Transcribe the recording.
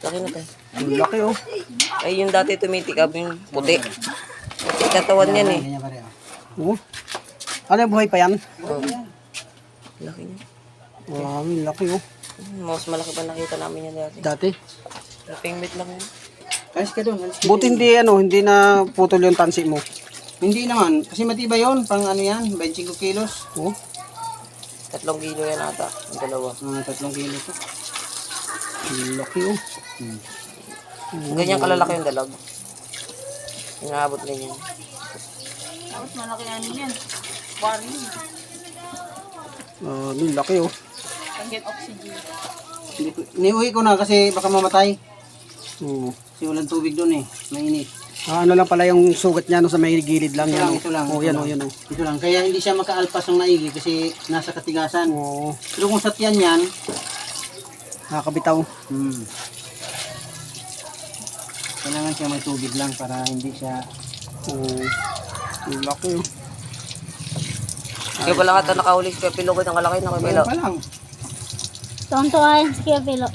Laki na tayo. Ang laki oh. Ay, yung dati tumitikab yung puti. Puti katawan yan eh. Ganyan pa rin. Oh. Ano buhay pa yan? Oh. Laki niya. Wow, ang laki oh. Mas malaki pa nakita namin yan dati. Dati. Pingmit lang yan. Alis ka doon. Buti hindi na putol yung tansi mo. Hindi naman. Kasi matibay yun. Pang ano yan. 25 kilos. Oh. 3 kilo yan ata. Ang dalawa. 3 kilos. Ang laki oh. Ganyan kalalaki yung dalag. Inaabot ganyan. Tapos malaki ano yan. Warning. Ang laki oh. Pag-get oxygen. Iniuwi ko na kasi baka mamatay. Oh. Kasi walang tubig doon eh. Mainit. Ano lang pala yung sugat niya no, sa may gilid lang yan. Ito lang. Oh, yan oh, yan oh. Ito lang. Kaya hindi siya makaalpas ng maigi kasi nasa katigasan. Oh, Pero kung satyan yan, nakakabitaw. kailangan siya may tubig lang para hindi siya... Oh. Ang laki oh. Kaya pala ka ito nakahuli. Kaya pilokit ang kalaki na kay Pilo. Pa lang. Tonto ay si Kuya Pilo.